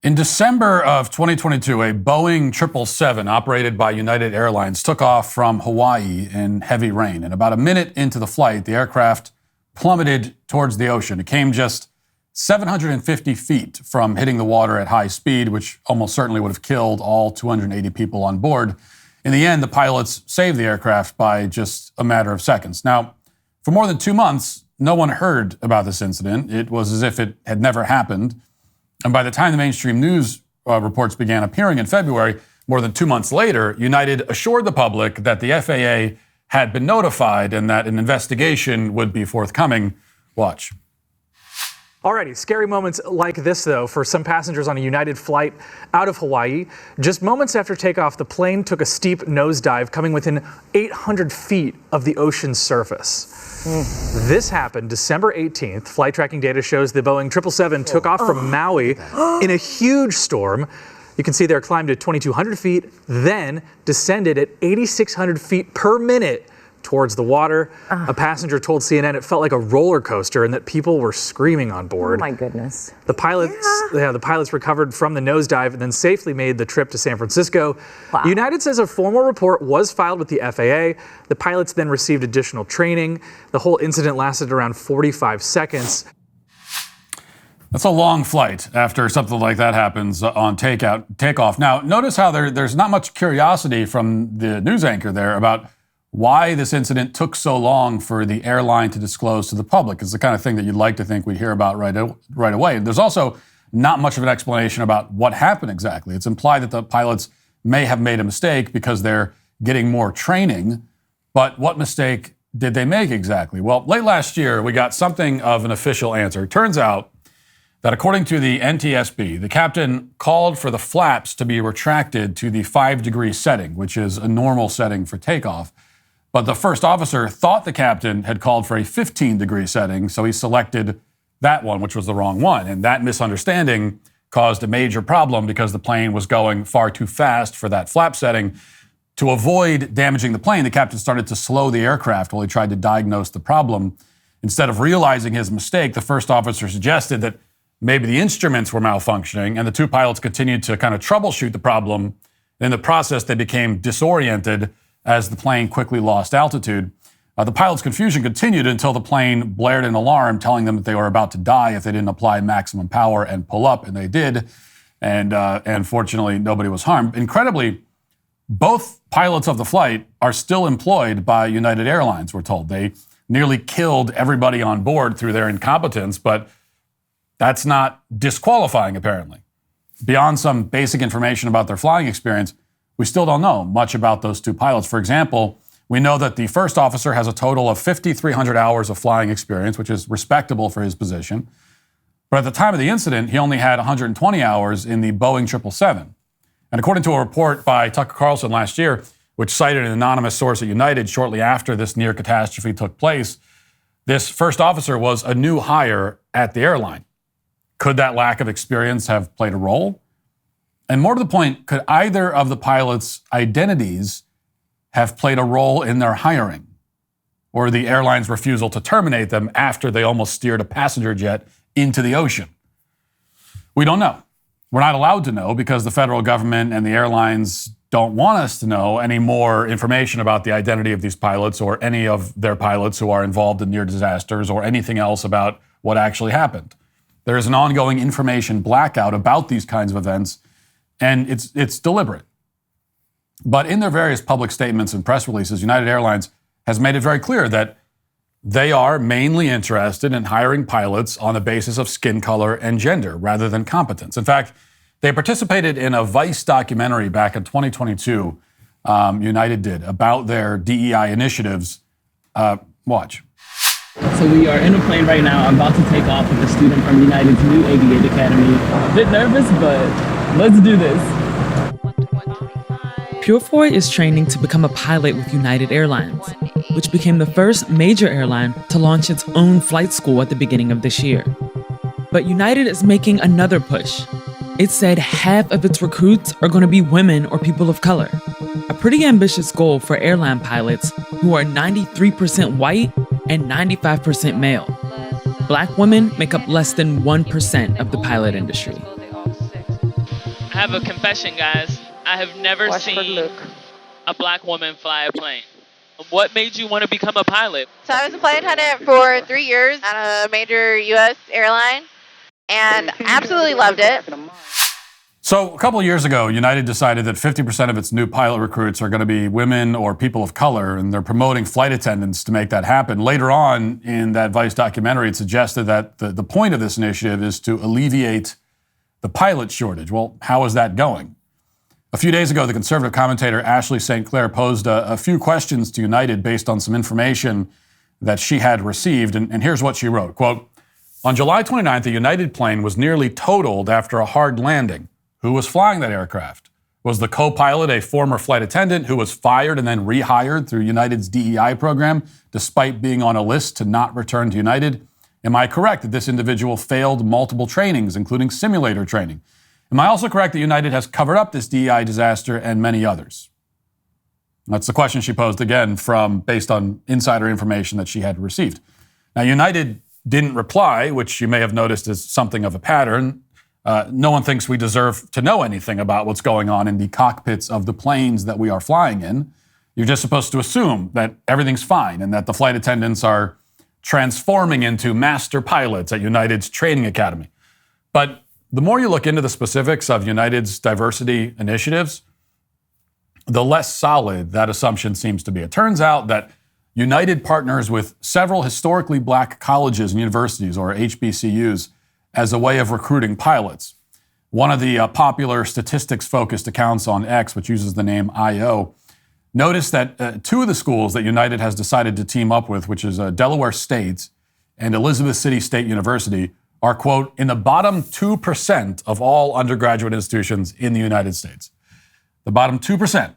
In December of 2022, a Boeing 777 operated by United Airlines took off from Hawaii in heavy rain. And about a minute into the flight, the aircraft plummeted towards the ocean. It came just 750 feet from hitting the water at high speed, which almost certainly would have killed all 280 people on board. In the end, the pilots saved the aircraft by just a matter of seconds. Now, for more than 2 months, no one heard about this incident. It was as if it had never happened. And by the time the mainstream news reports began appearing in February, more than 2 months later, United assured the public that the FAA had been notified and that an investigation would be forthcoming. Watch. Alrighty, scary moments like this, though, for some passengers on a United flight out of Hawaii. Just moments after takeoff, the plane took a steep nosedive, coming within 800 feet of the ocean's surface. This happened December 18th. Flight tracking data shows the Boeing 777 took off from Maui in a huge storm. You can see there climbed to 2,200 feet, then descended at 8,600 feet per minute towards the water. A passenger told CNN it felt like a roller coaster and that people were screaming on board. Oh my goodness. The pilots recovered from the nosedive and then safely made the trip to San Francisco. Wow. United says a formal report was filed with the FAA. The pilots then received additional training. The whole incident lasted around 45 seconds. That's a long flight after something like that happens on takeoff. Now, notice how there's not much curiosity from the news anchor there about why this incident took so long for the airline to disclose to the public. It's the kind of thing that you'd like to think we'd hear about right away. There's also not much of an explanation about what happened exactly. It's implied that the pilots may have made a mistake because they're getting more training. But what mistake did they make exactly? Well, late last year, we got something of an official answer. It turns out that according to the NTSB, the captain called for the flaps to be retracted to the 5-degree setting, which is a normal setting for takeoff. But the first officer thought the captain had called for a 15-degree setting, so he selected that one, which was the wrong one. And that misunderstanding caused a major problem because the plane was going far too fast for that flap setting. To avoid damaging the plane, the captain started to slow the aircraft while he tried to diagnose the problem. Instead of realizing his mistake, the first officer suggested that maybe the instruments were malfunctioning, and the two pilots continued to kind of troubleshoot the problem. In the process, they became disoriented as the plane quickly lost altitude. The pilots' confusion continued until the plane blared an alarm telling them that they were about to die if they didn't apply maximum power and pull up, and they did. And fortunately, nobody was harmed. Incredibly, both pilots of the flight are still employed by United Airlines, we're told. They nearly killed everybody on board through their incompetence, but that's not disqualifying, apparently. Beyond some basic information about their flying experience, we still don't know much about those two pilots. For example, we know that the first officer has a total of 5,300 hours of flying experience, which is respectable for his position. But at the time of the incident, he only had 120 hours in the Boeing 777. And according to a report by Tucker Carlson last year, which cited an anonymous source at United shortly after this near catastrophe took place, this first officer was a new hire at the airline. Could that lack of experience have played a role? And more to the point, could either of the pilots' identities have played a role in their hiring or the airline's refusal to terminate them after they almost steered a passenger jet into the ocean? We don't know. We're not allowed to know because the federal government and the airlines don't want us to know any more information about the identity of these pilots or any of their pilots who are involved in near disasters or anything else about what actually happened. There is an ongoing information blackout about these kinds of events, and it's deliberate. But in their various public statements and press releases, United Airlines has made it very clear that they are mainly interested in hiring pilots on the basis of skin color and gender rather than competence. In fact, they participated in a Vice documentary back in 2022, United did, about their DEI initiatives. Watch. So we are in a plane right now. I'm about to take off with a student from United's new Aviate Academy. A bit nervous, but let's do this. Purefoy is training to become a pilot with United Airlines, which became the first major airline to launch its own flight school at the beginning of this year. But United is making another push. It said half of its recruits are going to be women or people of color. A pretty ambitious goal for airline pilots who are 93% white and 95% male. Black women make up less than 1% of the pilot industry. have a confession, guys. I have never Watch for seen Luke. a black woman fly a plane. What made you want to become a pilot? So I was a flight attendant for 3 years at a major U.S. airline, and absolutely loved it. So a couple of years ago, United decided that 50% of its new pilot recruits are going to be women or people of color, and they're promoting flight attendants to make that happen. Later on in that Vice documentary, it suggested that the point of this initiative is to alleviate the pilot shortage. Well, how is that going? A few days ago, the conservative commentator Ashley St. Clair posed a few questions to United based on some information that she had received, and here's what she wrote. Quote, on July 29th, a United plane was nearly totaled after a hard landing. Who was flying that aircraft? Was the co-pilot a former flight attendant who was fired and then rehired through United's DEI program, despite being on a list to not return to United? Am I correct that this individual failed multiple trainings, including simulator training? Am I also correct that United has covered up this DEI disaster and many others? That's the question she posed again based on insider information that she had received. Now, United didn't reply, which you may have noticed is something of a pattern. No one thinks we deserve to know anything about what's going on in the cockpits of the planes that we are flying in. You're just supposed to assume that everything's fine and that the flight attendants are transforming into master pilots at United's training academy. But the more you look into the specifics of United's diversity initiatives, the less solid that assumption seems to be. It turns out that United partners with several historically black colleges and universities, or HBCUs, as a way of recruiting pilots. One of the popular statistics-focused accounts on X, which uses the name IO, noticed that two of the schools that United has decided to team up with, which is Delaware State and Elizabeth City State University, are, quote, in the bottom 2% of all undergraduate institutions in the United States. The bottom 2%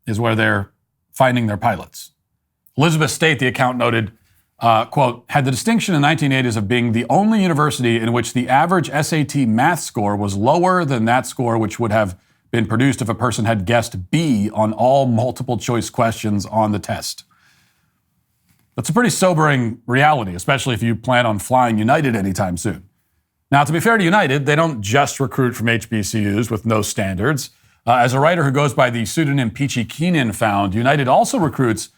is where they're finding their pilots. Elizabeth State, the account noted, quote, had the distinction in the 1980s of being the only university in which the average SAT math score was lower than that score which would have been produced if a person had guessed B on all multiple choice questions on the test. That's a pretty sobering reality, especially if you plan on flying United anytime soon. Now, to be fair to United, they don't just recruit from HBCUs with no standards. As a writer who goes by the pseudonym Peachy Keenan found, United also recruits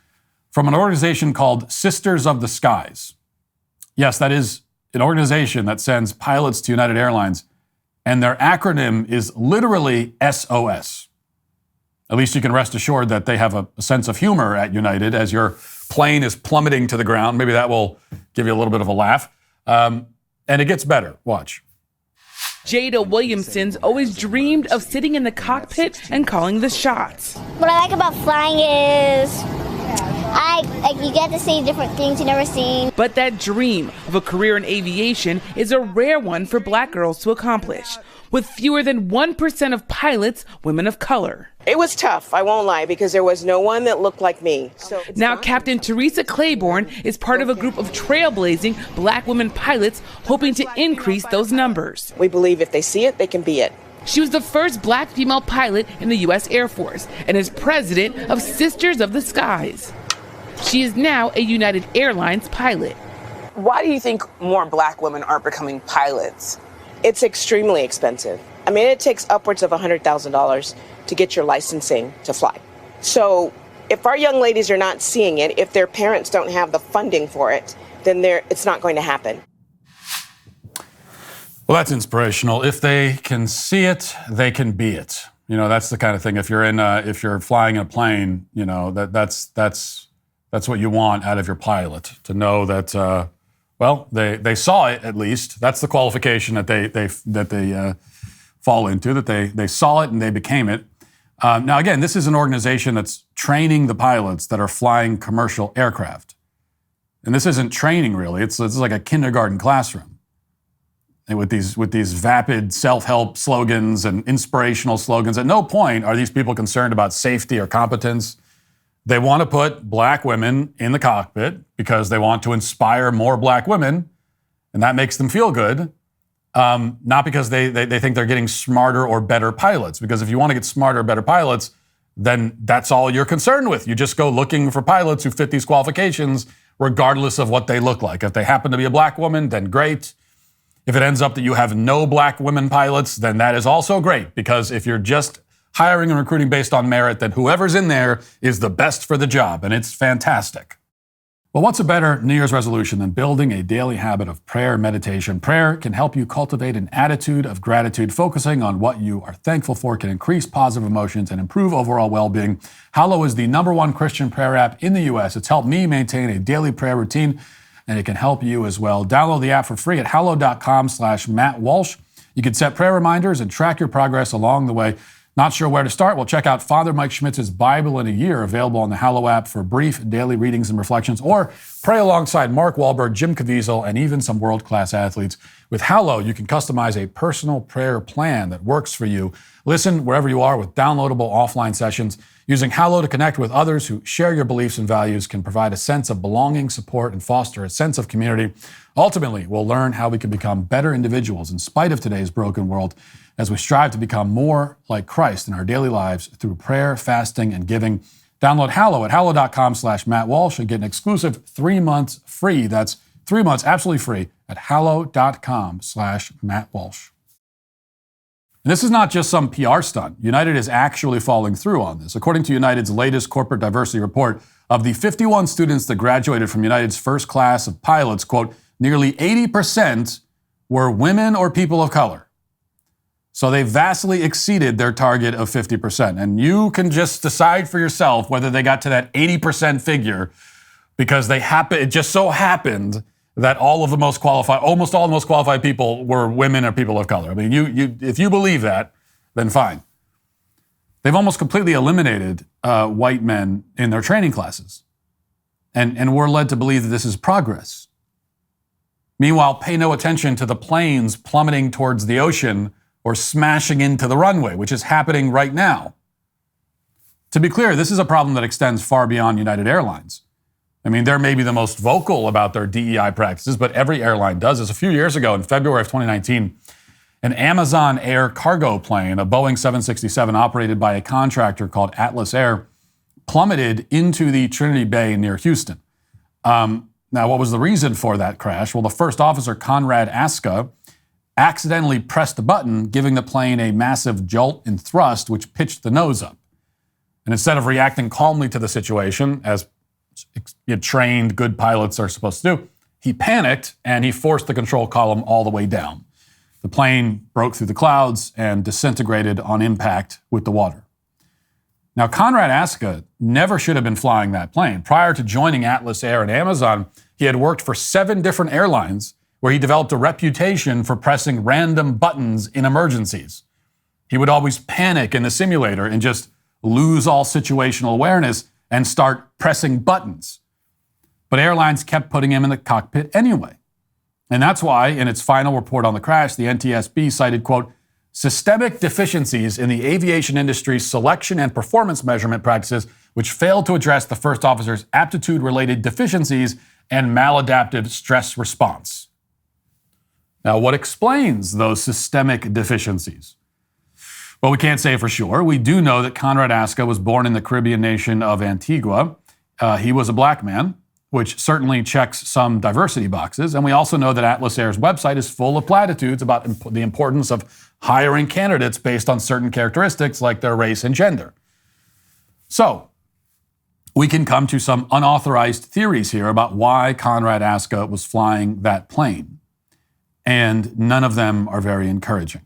from an organization called Sisters of the Skies. Yes, that is an organization that sends pilots to United Airlines, and their acronym is literally SOS. At least you can rest assured that they have a sense of humor at United as your plane is plummeting to the ground. Maybe that will give you a little bit of a laugh. And it gets better. Watch. Jada Williamson's always dreamed of sitting in the cockpit and calling the shots. What I like about flying is you get to see different things you never seen. But that dream of a career in aviation is a rare one for black girls to accomplish, with fewer than 1% of pilots women of color. It was tough, I won't lie, because there was no one that looked like me. Now Captain Teresa Claiborne is part of a group of trailblazing black women pilots hoping to increase those numbers. We believe if they see it, they can be it. She was the first black female pilot in the U.S. Air Force and is president of Sisters of the Skies. She is now a United Airlines pilot. Why do you think more black women aren't becoming pilots? It's extremely expensive. I mean, it takes upwards of $100,000 to get your licensing to fly. So if our young ladies are not seeing it, if their parents don't have the funding for it, then it's not going to happen. Well, that's inspirational. If they can see it, they can be it. You know, that's the kind of thing. If you're flying a plane, you know, that's what you want out of your pilot, to know that, they saw it at least. That's the qualification that they fall into, that they saw it and they became it. Now, again, this is an organization that's training the pilots that are flying commercial aircraft. And this isn't training, really. It's like a kindergarten classroom. And with these vapid self-help slogans and inspirational slogans, at no point are these people concerned about safety or competence. They want to put black women in the cockpit because they want to inspire more black women, and that makes them feel good. Not because they think they're getting smarter or better pilots, because if you want to get smarter or better pilots, then that's all you're concerned with. You just go looking for pilots who fit these qualifications, regardless of what they look like. If they happen to be a black woman, then great. If it ends up that you have no black women pilots, then that is also great, because if you're just hiring and recruiting based on merit, then whoever's in there is the best for the job, and it's fantastic. Well, what's a better New Year's resolution than building a daily habit of prayer and meditation? Prayer can help you cultivate an attitude of gratitude. Focusing on what you are thankful for can increase positive emotions and improve overall well-being. Hallow is the #1 Christian prayer app in the U.S. It's helped me maintain a daily prayer routine, and it can help you as well. Download the app for free at hallow.com/Matt Walsh. You can set prayer reminders and track your progress along the way. Not sure where to start? Well, check out Father Mike Schmitz's Bible in a Year, available on the Hallow app for brief daily readings and reflections, or pray alongside Mark Wahlberg, Jim Caviezel, and even some world-class athletes. With Hallow, you can customize a personal prayer plan that works for you. Listen wherever you are with downloadable offline sessions. Using Hallow to connect with others who share your beliefs and values can provide a sense of belonging, support, and foster a sense of community. Ultimately, we'll learn how we can become better individuals in spite of today's broken world, as we strive to become more like Christ in our daily lives through prayer, fasting, and giving. Download Hallow at hallow.com/Matt Walsh and get an exclusive 3 months free. That's 3 months absolutely free at hallow.com/Matt Walsh. And this is not just some PR stunt. United is actually following through on this. According to United's latest corporate diversity report, of the 51 students that graduated from United's first class of pilots, quote, nearly 80% were women or people of color. So they vastly exceeded their target of 50%. And you can just decide for yourself whether they got to that 80% figure, because it just so happened that almost all the most qualified people were women or people of color. I mean, if you believe that, then fine. They've almost completely eliminated white men in their training classes. And we're led to believe that this is progress. Meanwhile, pay no attention to the planes plummeting towards the ocean or smashing into the runway, which is happening right now. To be clear, this is a problem that extends far beyond United Airlines. I mean, they're maybe the most vocal about their DEI practices, but every airline does this. A few years ago, in February of 2019, an Amazon Air cargo plane, a Boeing 767 operated by a contractor called Atlas Air, plummeted into the Trinity Bay near Houston. Now, what was the reason for that crash? Well, the first officer, Conrad Aska, accidentally pressed a button, giving the plane a massive jolt and thrust, which pitched the nose up. And instead of reacting calmly to the situation, as trained good pilots are supposed to do, he panicked and he forced the control column all the way down. The plane broke through the clouds and disintegrated on impact with the water. Now, Conrad Aska never should have been flying that plane. Prior to joining Atlas Air and Amazon, he had worked for 7 different airlines, where he developed a reputation for pressing random buttons in emergencies. He would always panic in the simulator and just lose all situational awareness and start pressing buttons. But airlines kept putting him in the cockpit anyway. And that's why, in its final report on the crash, the NTSB cited, quote, systemic deficiencies in the aviation industry's selection and performance measurement practices, which failed to address the first officer's aptitude-related deficiencies and maladaptive stress response. Now, what explains those systemic deficiencies? Well, we can't say for sure. We do know that Conrad Aska was born in the Caribbean nation of Antigua. He was a black man, which certainly checks some diversity boxes. And we also know that Atlas Air's website is full of platitudes about the importance of hiring candidates based on certain characteristics like their race and gender. So, we can come to some unauthorized theories here about why Conrad Aska was flying that plane. And none of them are very encouraging.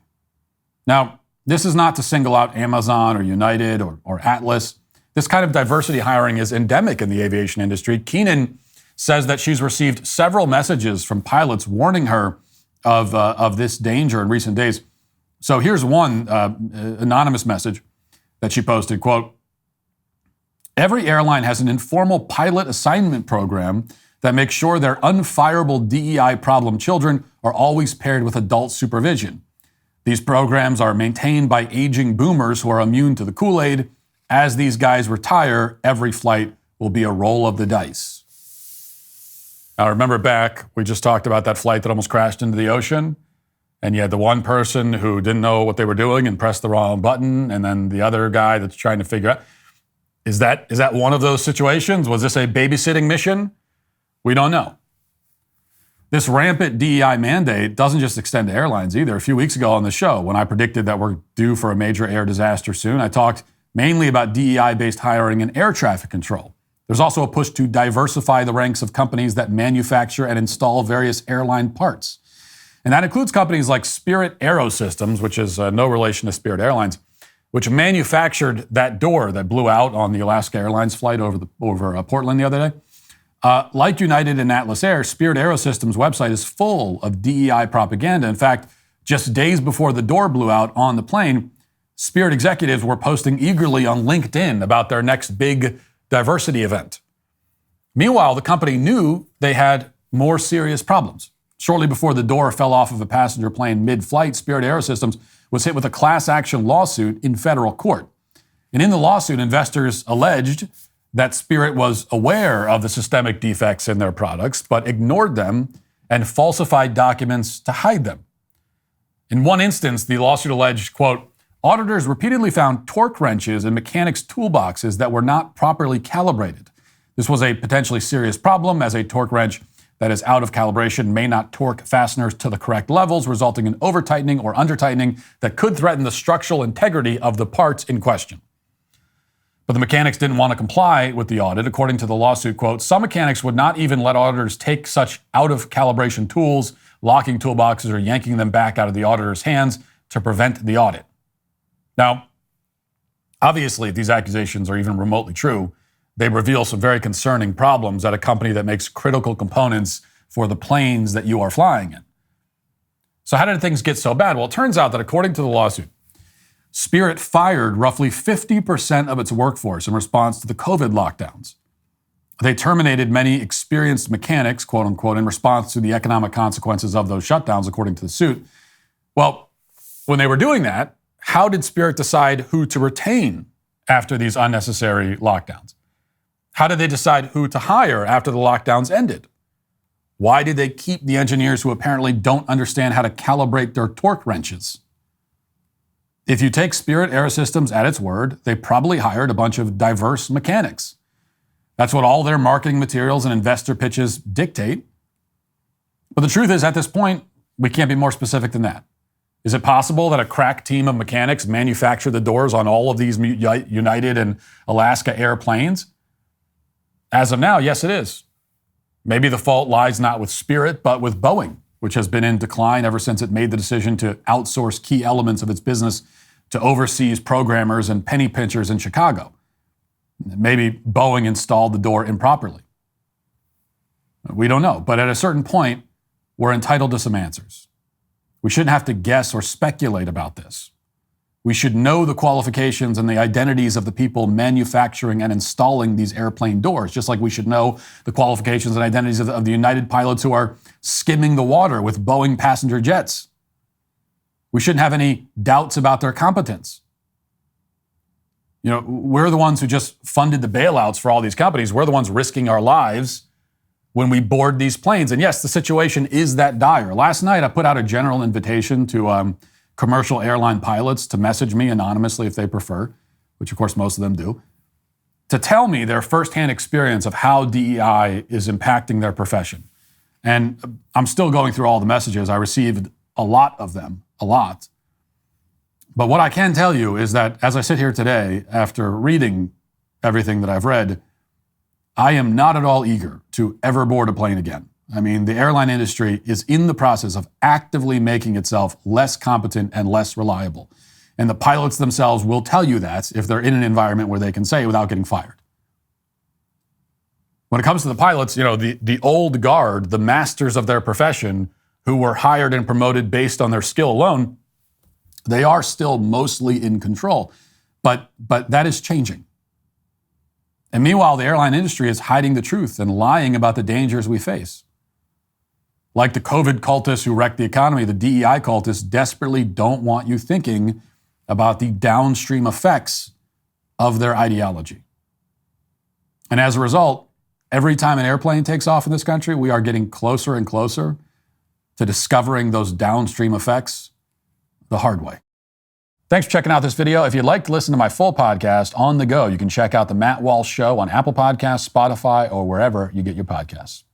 Now, this is not to single out Amazon or United or Atlas. This kind of diversity hiring is endemic in the aviation industry. Keenan says that she's received several messages from pilots warning her of this danger in recent days. So here's one anonymous message that she posted, quote, every airline has an informal pilot assignment program that makes sure their unfireable DEI problem children are always paired with adult supervision. These programs are maintained by aging boomers who are immune to the Kool-Aid. As these guys retire, every flight will be a roll of the dice. Now, remember back, we just talked about that flight that almost crashed into the ocean, and you had the one person who didn't know what they were doing and pressed the wrong button, and then the other guy that's trying to figure out, is that one of those situations? Was this a babysitting mission? We don't know. This rampant DEI mandate doesn't just extend to airlines either. A few weeks ago on the show, when I predicted that we're due for a major air disaster soon, I talked mainly about DEI-based hiring and air traffic control. There's also a push to diversify the ranks of companies that manufacture and install various airline parts. And that includes companies like Spirit AeroSystems, which is no relation to Spirit Airlines, which manufactured that door that blew out on the Alaska Airlines flight over Portland the other day. Like United and Atlas Air, Spirit AeroSystems' website is full of DEI propaganda. In fact, just days before the door blew out on the plane, Spirit executives were posting eagerly on LinkedIn about their next big diversity event. Meanwhile, the company knew they had more serious problems. Shortly before the door fell off of a passenger plane mid-flight, Spirit AeroSystems was hit with a class action lawsuit in federal court. And in the lawsuit, investors alleged that Spirit was aware of the systemic defects in their products, but ignored them and falsified documents to hide them. In one instance, the lawsuit alleged, quote, auditors repeatedly found torque wrenches in mechanics' toolboxes that were not properly calibrated. This was a potentially serious problem, as a torque wrench that is out of calibration may not torque fasteners to the correct levels, resulting in over-tightening or under-tightening that could threaten the structural integrity of the parts in question. But the mechanics didn't want to comply with the audit. According to the lawsuit, quote, some mechanics would not even let auditors take such out-of-calibration tools, locking toolboxes, or yanking them back out of the auditor's hands to prevent the audit. Now, obviously, if these accusations are even remotely true, they reveal some very concerning problems at a company that makes critical components for the planes that you are flying in. So how did things get so bad? Well, it turns out that according to the lawsuit, Spirit fired roughly 50% of its workforce in response to the COVID lockdowns. They terminated many experienced mechanics, quote unquote, in response to the economic consequences of those shutdowns, according to the suit. Well, when they were doing that, how did Spirit decide who to retain after these unnecessary lockdowns? How did they decide who to hire after the lockdowns ended? Why did they keep the engineers who apparently don't understand how to calibrate their torque wrenches? If you take Spirit AeroSystems at its word, they probably hired a bunch of diverse mechanics. That's what all their marketing materials and investor pitches dictate. But the truth is, at this point, we can't be more specific than that. Is it possible that a crack team of mechanics manufactured the doors on all of these United and Alaska airplanes? As of now, yes, it is. Maybe the fault lies not with Spirit, but with Boeing, which has been in decline ever since it made the decision to outsource key elements of its business to overseas programmers and penny pinchers in Chicago. Maybe Boeing installed the door improperly. We don't know, but at a certain point, we're entitled to some answers. We shouldn't have to guess or speculate about this. We should know the qualifications and the identities of the people manufacturing and installing these airplane doors, just like we should know the qualifications and identities of the United pilots who are skimming the water with Boeing passenger jets. We shouldn't have any doubts about their competence. You know, we're the ones who just funded the bailouts for all these companies. We're the ones risking our lives when we board these planes. And yes, the situation is that dire. Last night, I put out a general invitation to commercial airline pilots to message me anonymously if they prefer, which of course most of them do, to tell me their firsthand experience of how DEI is impacting their profession. And I'm still going through all the messages. I received a lot of them, a lot. But what I can tell you is that as I sit here today, after reading everything that I've read, I am not at all eager to ever board a plane again. I mean, the airline industry is in the process of actively making itself less competent and less reliable. And the pilots themselves will tell you that if they're in an environment where they can say it without getting fired. When it comes to the pilots, you know, the old guard, the masters of their profession, who were hired and promoted based on their skill alone, they are still mostly in control. But that is changing. And meanwhile, the airline industry is hiding the truth and lying about the dangers we face. Like the COVID cultists who wrecked the economy, the DEI cultists desperately don't want you thinking about the downstream effects of their ideology. And as a result, every time an airplane takes off in this country, we are getting closer and closer to discovering those downstream effects the hard way. Thanks for checking out this video. If you'd like to listen to my full podcast on the go, you can check out The Matt Walsh Show on Apple Podcasts, Spotify, or wherever you get your podcasts.